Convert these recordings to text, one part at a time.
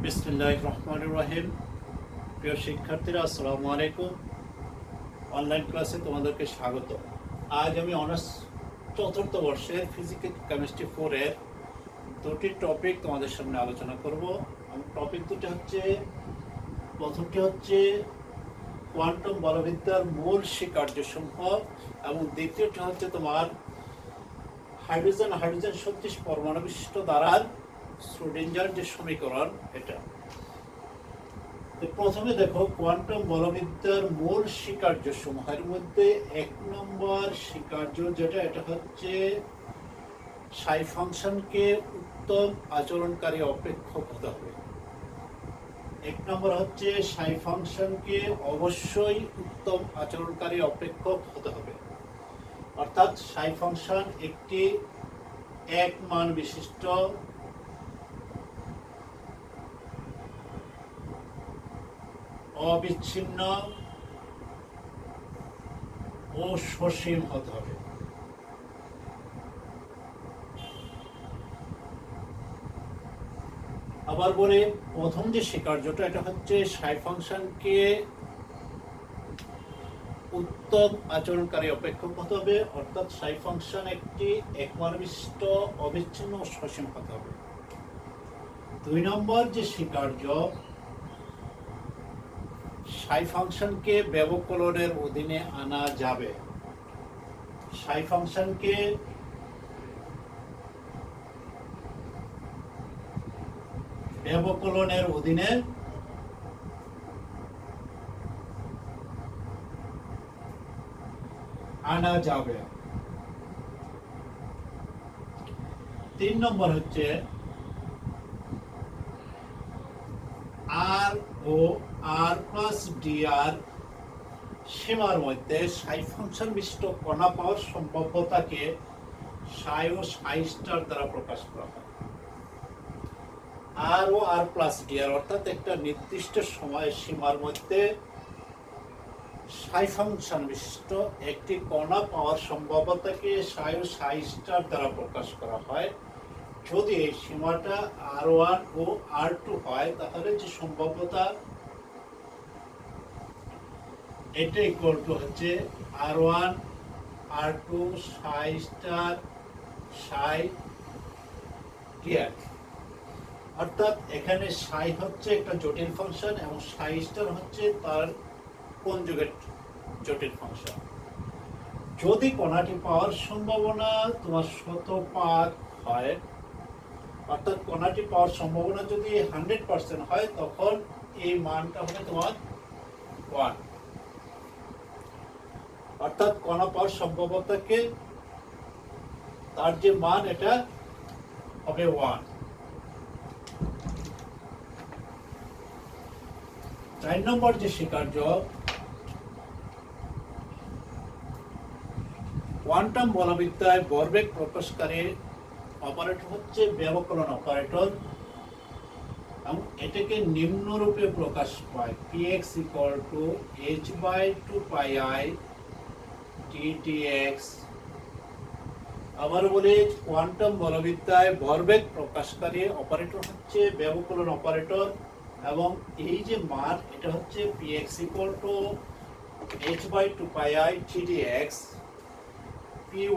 বিসমিল্লাহির রহমানির রহিম। প্রিয় শিক্ষার্থীরা, আসসালামু আলাইকুম। অনলাইন ক্লাসে তোমাদেরকে স্বাগত। আজ আমি অনার্স চতুর্থ বর্ষের ফিজিক্যাল কেমিস্ট্রি 4-এর দুটি টপিক তোমাদের সামনে আলোচনা করব। টপিক দুটি হচ্ছে, প্রথমটি হচ্ছে কোয়ান্টাম বলবিদ্যার মূল স্বীকার্যসমূহ, এবং দ্বিতীয়টি হচ্ছে তোমার হাইড্রোজেন হাইড্রোজেন সদৃশ পরমাণু বিশিষ্ট দ্বারার শ্রোডিঞ্জার যে সমীকরণ এটা। প্রথমে দেখো, কোয়ান্টাম বলবিদ্যার মূল স্বীকার্য সমূহের মধ্যে 1 নম্বর স্বীকার্য যেটা, এটা হচ্ছে সাই ফাংশনকে উত্তম আচরণকারী অপেক্ষক হতে হবে। 1 নম্বর হচ্ছে সাই ফাংশনকে অবশ্যই উত্তম আচরণকারী অপেক্ষক হতে হবে, অর্থাৎ সাই ফাংশন একটি এক মান বিশিষ্ট অবিচ্ছিন্ন ও সসীম হতে হবে। আবার বলে, প্রথম যে স্বীকার্যটা, এটা হচ্ছে সাই ফাংশনকে উত্তম আচরণকারী অপেক্ষক হতে হবে, অর্থাৎ সাই ফাংশন একটি একমান বিশিষ্ট অবিচ্ছিন্ন ও সসীম হতে হবে। 2 নম্বর যে স্বীকার্য, সাই ফাংশনকে ব্যবকলনের অধীনে আনা যাবে। সাই ফাংশনকে ব্যবকলনের অধীনে আনা যাবে। 3 নম্বর হচ্ছে আর ও আর প্লাস ডিআর সীমার মধ্যে সাই ফাংশন বিশিষ্ট কণা পাওয়ার সম্ভাব্যতাকে সাই ও সাই স্টার দ্বারা প্রকাশ করা হয়। আর ও আর প্লাস ডিআর অর্থাৎ একটা নির্দিষ্ট সময়ের সীমার মধ্যে সাই ফাংশন বিশিষ্ট একটি কণা পাওয়ার সম্ভাব্যতাকে সাই ও সাই স্টার দ্বারা প্রকাশ করা হয়। যদি এই সীমাটা R1 ও R2 হয়, তাহলে যে সম্ভাব্যতা এটা ইকুয়াল টু হচ্ছে R1 R2 সাই স্টার সাই ডিআর। অর্থাৎ এখানে সাই হচ্ছে একটা জটিল ফাংশন এবং সাই স্টার হচ্ছে তার কনজুগেট জটিল ফাংশন। যদি কণাটি পাওয়ার সম্ভাবনা তোমার শতভাগ হয়, অর্থাৎ কণাটি পাওয়ার সম্ভাবনা যদি 100% হয়, তখন এই মানটা হবে তোমার 1, অর্থাৎ কণা পাওয়ার সম্ভাব্যতাকে তার যে মান এটা হবে 1। 4 নম্বর যে স্বীকার্য, কোয়ান্টাম বলবিদ্যায় ভরবেগ প্রকাশকারী অপারেটর হচ্ছে ব্যবকলন অপারেটর, এবং এটাকে নিম্নরূপে প্রকাশ পায় px = h/2πi ddx। আবার বলি, কোয়ান্টাম বলবিদ্যায় ভরবেগ প্রকাশকারী অপারেটর হচ্ছে ব্যবকলন অপারেটর, এবং এই যে মান এটা হচ্ছে px = h/2πi ddx, py =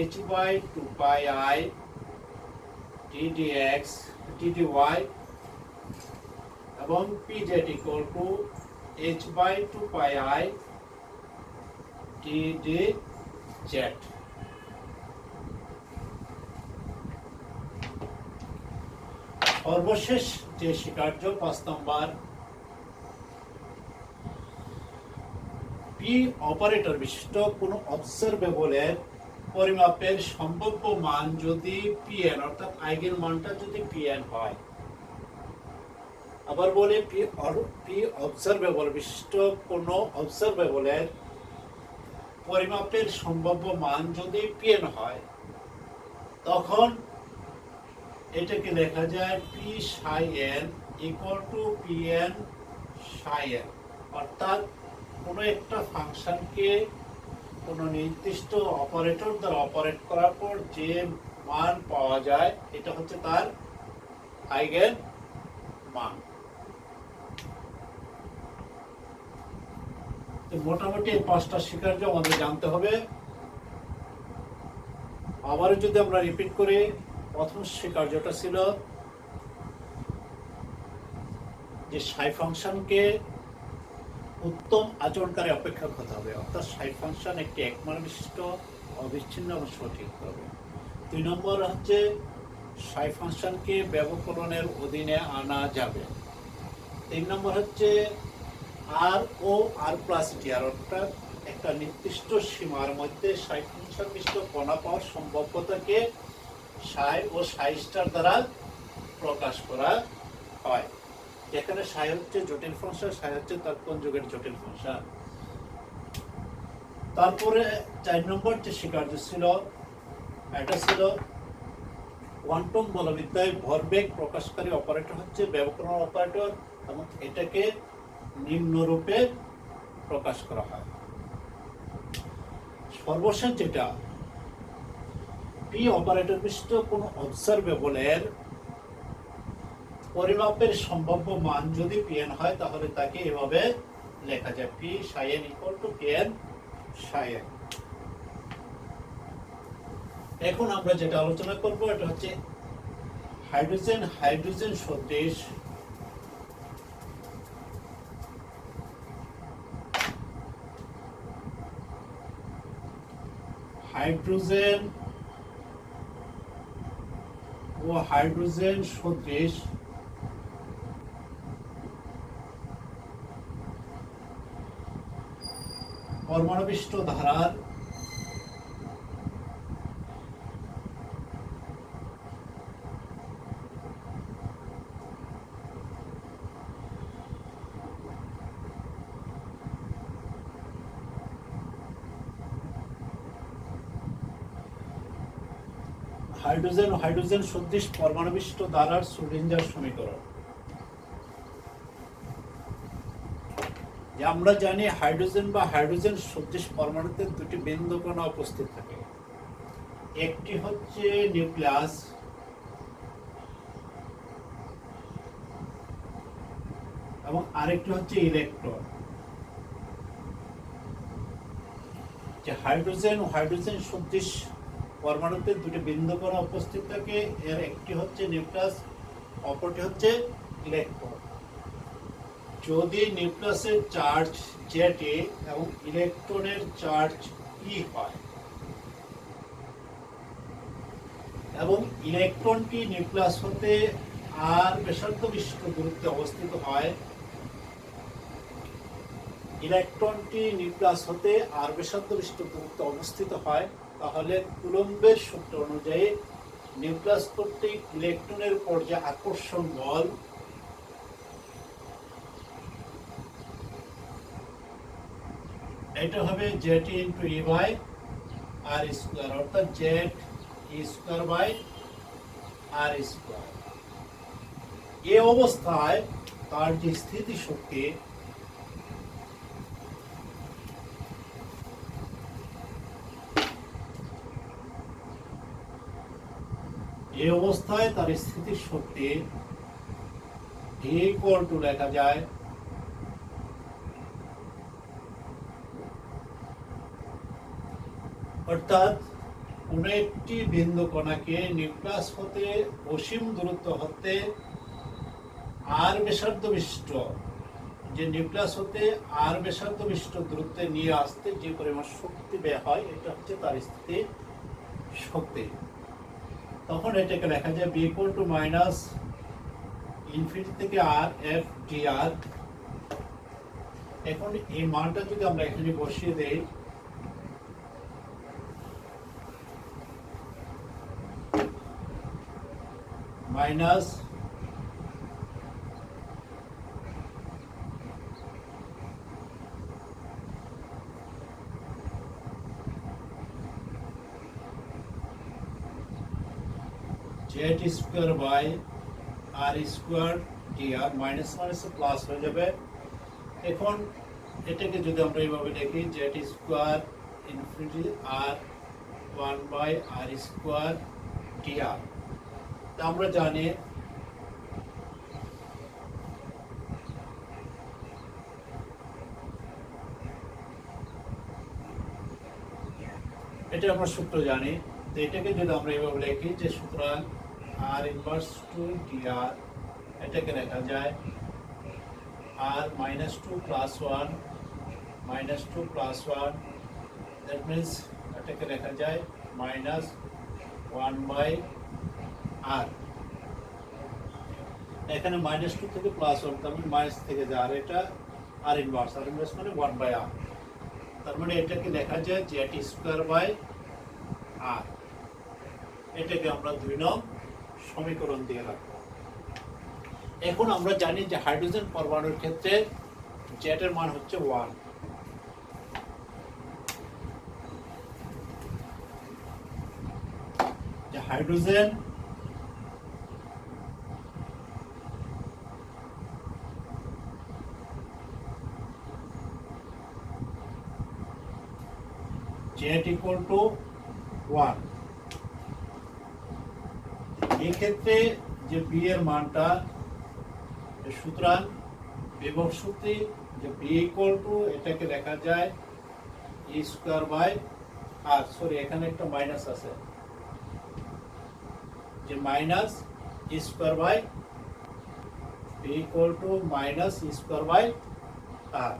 h/2πi ddx dy, এবং pz = h/2πi ddz। সর্বশেষ যে স্বীকার্য 5 নম্বর, পি অপারেটর বিশিষ্ট কোন অবজারভেবলের পরিমাপের সম্ভাব্য মান যদি pn, অর্থাৎ আইগেন মানটা যদি pn হয়। আবার বলে, পি অবজারভেবল বিশিষ্ট কোন অবজারভেবলের পরিমাপের সম্ভাব্য মান যদি pn হয়, তখন এটাকে লেখা যায় p psi n = pn psi n, অর্থাৎ কোনো একটা ফাংশনকে কোনো নির্দিষ্ট অপারেটর দ্বারা অপারেট করার পর যে মান পাওয়া যায়, এটা হচ্ছে তার আইগেন মান। মোটামুটি এই 5টা স্বীকার্য আমাদের জানতে হবে। আবারও যদি আমরা রিপিট করি, প্রথম স্বীকার্যটা ছিল যে সাই ফাংশনকে উত্তম আচরণকারী অপেক্ষক হতে হবে, অর্থাৎ সাই ফাংশন একটি একমান বিশিষ্ট, অবিচ্ছিন্ন এবং সঠিক হবে। 2 নম্বর হচ্ছে সাই ফাংশনকে ব্যবকলনের অধীনে আনা যাবে। 3 নম্বর হচ্ছে আর ও আর প্লাস ডিআর, অর্থাৎ একটা নির্দিষ্ট সীমার মধ্যে সাই ফাংশন বিশিষ্ট কণা পাওয়ার সম্ভাব্যতাকে সাই ও সাই স্টার দ্বারা প্রকাশ করা হয়, যেখানে সাই হচ্ছে জটিল ফাংশন, সাই হচ্ছে তার কনজুগেট জটিল ফাংশন। তারপরে 4 নম্বর যে স্বীকার্য ছিল, এটা ছিল কোয়ান্টাম বলবিদ্যায় ভরবেগ প্রকাশকারী অপারেটর হচ্ছে ব্যবকলন অপারেটর, এবং এটাকে নিম্নরূপে প্রকাশ করা হয়। সর্বশেষ যেটা, পি অপারেটর বিশিষ্ট কোনো অবজারভেবলের পরিমাপের সম্ভাব্য মান যদি পিএন হয়, তাহলে তাকে এভাবে লেখা যায়, P Sai N equal to PN Sai N. এখন আমরা যেটা আলোচনা করব, এটা হচ্ছে হাইড্রোজেন হাইড্রোজেন সদৃশ হাইড্রোজেন ও হাইড্রোজেন সদৃশ পরমাণুবিষ্ট ধারার হাইড্রোজেন ও হাইড্রোজেন সদৃশ পরমাণুবিষ্ট ধারার শ্রোডিঞ্জার সমীকরণ। যে আমরা জানি হাইড্রোজেন বা হাইড্রোজেন সদৃশ পরমাণুতে দুটি বিন্দু কণা উপস্থিত থাকে, একটি হচ্ছে নিউক্লিয়াস এবং আরেকটি হচ্ছে ইলেকট্রন। যে হাইড্রোজেন ও হাইড্রোজেন সদৃশ পরমাণুতে দুটি বিন্দু কণা উপস্থিত থাকে, এর একটি হচ্ছে নিউক্লিয়াস, অপরটি হচ্ছে ইলেকট্রন। যদি নিউক্লিয়াসের চার্জ জেটে এবং ইলেকট্রনের চার্জ ই হয় এবং ইলেকট্রনটি নিউক্লিয়াস হতে আর ব্যাসার্ধ বিশিষ্ট দূরত্বে অবস্থিত হয়, ইলেকট্রনটি নিউক্লিয়াস হতে আর ব্যাসার্ধ বিশিষ্ট দূরত্বে অবস্থিত হয়, তাহলে কুলম্বের সূত্র অনুযায়ী নিউক্লিয়াস কর্তৃক ইলেকট্রনের উপর যে আকর্ষণ বল, এটা হবে Z into E by R square, অর্থাৎ Z E square by R square. এ অবস্থায় তার যে স্থিতি শক্তি, এই অবস্থায় তার স্থিতির শক্তি ইকুয়াল টু লেখা যায় অর্থাৎ কোন একটি বিন্দু কণাকে নিউক্লিয়াস হতে অসীম দূরত্ব হতে আর ব্যাসার্ধ বিশিষ্ট, যে নিউক্লিয়াস হতে আর ব্যাসার্ধ বিশিষ্ট দূরত্বে নিয়ে আসতে যে পরিমাণ শক্তি ব্যয় হয়, এটা হচ্ছে তার স্থিতি শক্তি। তখন এটাকে লেখা যায় B equal to minus infinity থেকে আর এফ ডি আর। এখন এই মানটা যদি আমরা এখানে বসিয়ে দেই, minus Z square by R square D R, minus minus plus হয়ে যাবে। এখন এটাকে যদি আমরা এইভাবে লিখি, জেড স্কোয়ার ইনফিনিটি আর 1 by R square D R. আমরা জানি এটা আমরা সূত্র জানি। তো এটাকে যদি আমরা এভাবে লিখি যে সুতরাং আর ইনভার্স টু ডিআর, এটাকে লেখা যায় R minus two plus one that means এটাকে লেখা যায় মাইনাস ওয়ান বাই আর। এখানে মাইনাস টু থেকে প্লাস ওয়ান, তার মানে মাইনাস থেকে যায়, আর এটা আর ইনভার্স মানে ওয়ান বাই আর। তার মানে এটাকে লেখা যায় জেড স্কোয়ার বাই আর। এটাকে আমরা 2 নং সমীকরণ দিয়ে রাখবো। এখন আমরা জানি যে হাইড্রোজেন পরমাণুর ক্ষেত্রে জেড এর মান হচ্ছে 1। যে হাইড্রোজেন জেড ইকুয়াল টু 1, এক্ষেত্রে যে বি এর মানটা, সুতরাং বিভব সূত্রে যে বি ইকুয়াল টু এটাকে লেখা যায় E square by R, sorry এখানে একটা মাইনাস আছে, যে minus E square by B equal to minus E square by R.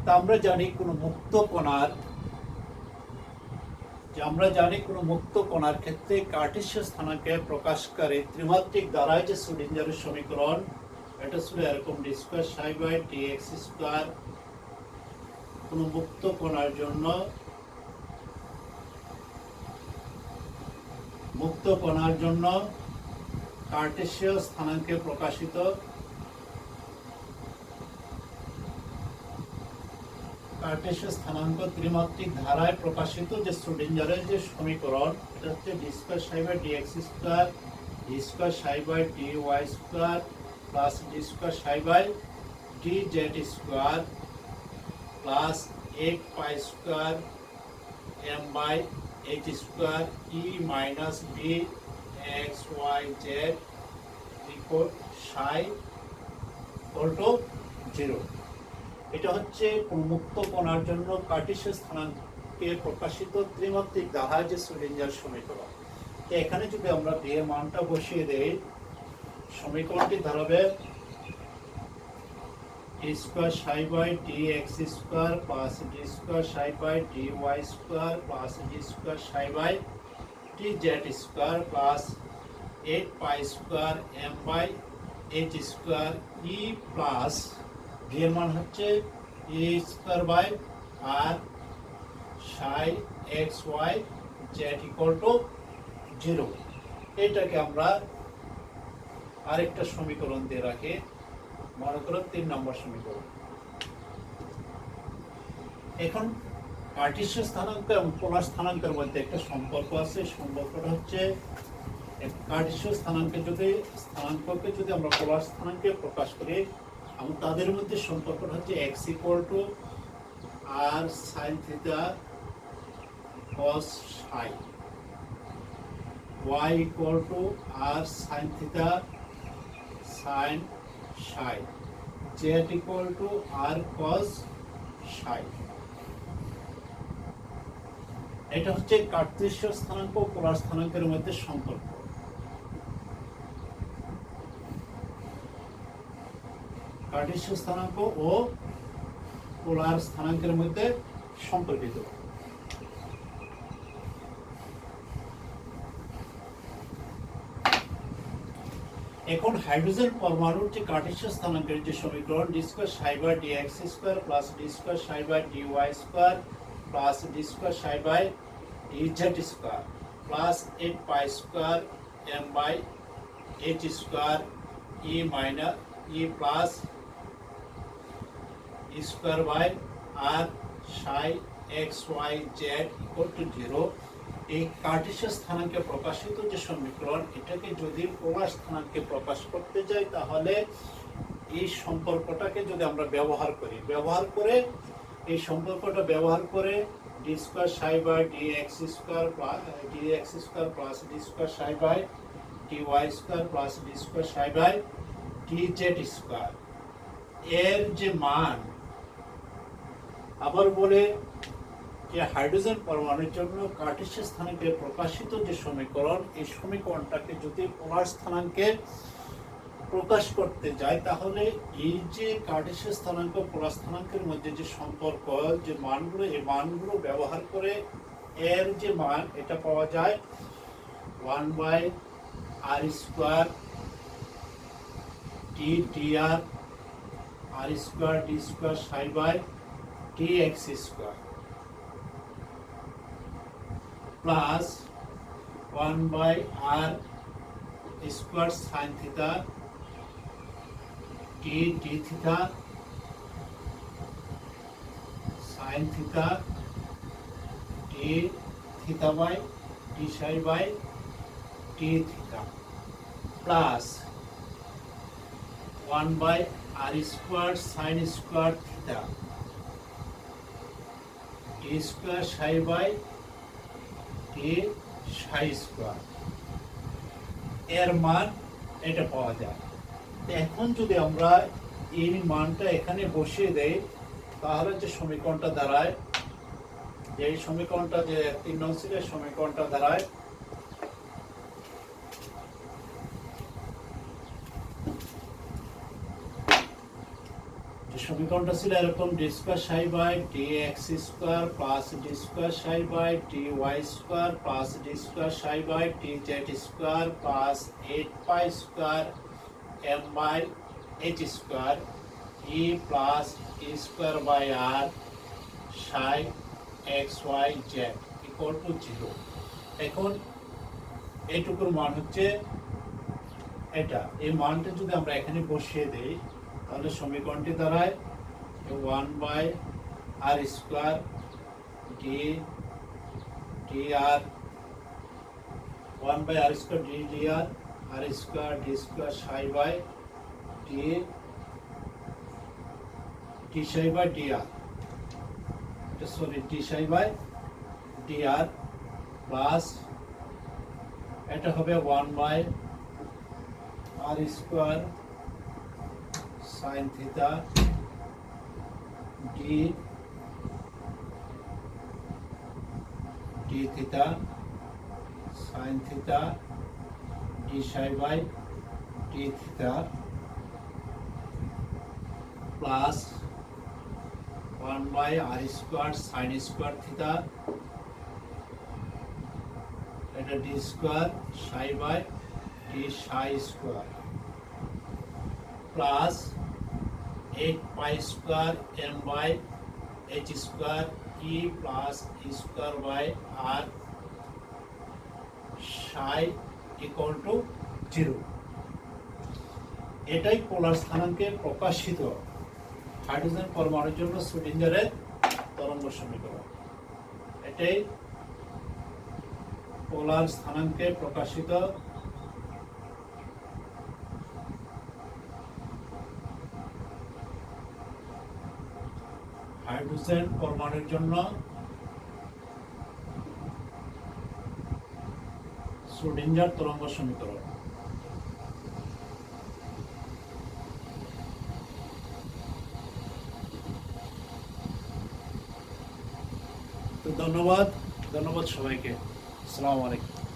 তা আমরা জানি কোনো মুক্ত কণার ক্ষেত্রে কার্টেসীয় স্থানাঙ্কে প্রকাশকারী ত্রিমাত্রিক দ্বারায় যে শ্রোডিঞ্জারের সমীকরণ, এটা ছিল এরকম D square psi by D X square. কোনো মুক্ত কণার জন্য কার্টেসীয় স্থানাঙ্কে প্রকাশিত কার্টেসীয় স্থানাঙ্ক ত্রিমাত্রিক ধারায় প্রকাশিত যে শ্রোডিঞ্জারের যে সমীকরণ, এটা হচ্ছে D square psi by D X square, D square psi by D Y square plus D square psi by D Z square plus 8 pi square M by H square E minus B X Y Z equal psi equal to 0। এটা হচ্ছে মুক্ত কণার জন্য কার্টেসীয় স্থানাঙ্কে প্রকাশিত ত্রিমাত্রিক ধারায় যে Schrodinger সমীকরণ। এখানে যদি আমরা বি এর মানটা বসিয়ে দেই, সমীকরণটি দাঁড়াবে D square psi by D X square plus D square psi by D Y square plus D square psi by D Z square plus 8 pi square M by H square E plus V এর মান হচ্ছে E square by R psi X Y Z equal to 0। এটাকে আমরা আরেকটা সমীকরণ দিয়ে রাখি, মনে করো 3 নম্বর সমীকরণ। এখন কার্টেসীয় স্থানাঙ্ক এবং পোলার স্থানাঙ্কের মধ্যে একটা সম্পর্ক আছে। সম্পর্কটা হচ্ছে কার্টেসীয় স্থানাঙ্ককে যদি আমরা পোলার স্থানাঙ্কে প্রকাশ করি, এবং তাদের মধ্যে সম্পর্কটা হচ্ছে X equal to R sine theta cos psi, Y equal to R sine theta sine psi, Z equal to R cos psi. এটা হচ্ছে কার্টেসীয় স্থানাঙ্ক ও পোলার স্থানাঙ্কের মধ্যে সম্পর্ক। কার্টেসীয় স্থানাঙ্ক ও পোলার স্থানাঙ্কের মধ্যে সম্পর্কিত। এখন হাইড্রোজেন পরমাণুর যে কার্টেসীয় স্থানাঙ্কের যে সমীকরণ D square psi by D X square plus D square psi by D Y square plus D square psi by D Z square plus 8 pi square M by H square E minus E plus square by R psi X Y Z equal to 0। এই কার্টেসীয় স্থানাঙ্কে প্রকাশিত যে সমীকরণ, এটাকে যদি পোলার স্থানাঙ্কে প্রকাশ করতে যাই, তাহলে এই সম্পর্কটাকে যদি আমরা ব্যবহার করে এই সম্পর্কটা ব্যবহার করে D square psi by D X square plus D square psi by D Y square plus D square psi by D Z square এর যে মান, আবার বলে যে হাইড্রোজেন পরমাণুর জন্য কার্টেসীয় স্থানাঙ্কে প্রকাশিত যে সমীকরণ, এই সমীকরণটাকে যদি পোলার স্থানাঙ্কে প্রকাশ করতে যায়, তাহলে এই যে কার্টেসীয় স্থানাঙ্ক পোলার স্থানাঙ্কের মধ্যে যে সম্পর্ক, যে মানগুলো, এই মানগুলো ব্যবহার করে এর যে মান, এটা পাওয়া যায় 1/r² t dr r² d² psi by dx² plus 1/r² sin theta t d theta sin theta d theta by d psi by d theta plus 1/r² sin square theta d square psi by d psi square এর মান এটা পাওয়া যায়। এখন যদি আমরা এই মানটা এখানে বসিয়ে দেই, তাহলে যে সমীকরণটা দাঁড়ায়, যে সমীকরণটা, যে 3 নং সিরিজের সমীকরণটা দাঁড়ায় সমীকরণটা ছিল এরকম: d square psi by dx square plus d square psi by dy square plus d square psi by dz square plus 8 pi square m by h square e plus e square by r psi x y z equal to 0। এখন এইটুকুর মান হচ্ছে এটা। এই মানটা যদি আমরা এখানে বসিয়ে দেই, তাহলে সমীকরণটি দাঁড়ায় 1/r² d dr 1/r² d dr r² d² psi by d psi by dr, sorry d psi by dr plus এটা হবে 1/r² sin theta d theta sin theta d psi by d theta plus 1/r² sin square theta, এটা d square psi by d psi square plus 8 pi square m by h square e plus e square by r psi equal to 0। এটাই পোলার স্থানাঙ্কে প্রকাশিত hydrogen পরমাণুর জন্য শ্রোডিঞ্জারের তরঙ্গ সমীকরণ। এটাই পোলার স্থানাঙ্কে প্রকাশিত hydrogen পরমাণুর জন্য শ্রোডিঞ্জার তরঙ্গ সমীকরণ। তো ধন্যবাদ সবাইকে। আসসালামু আলাইকুম।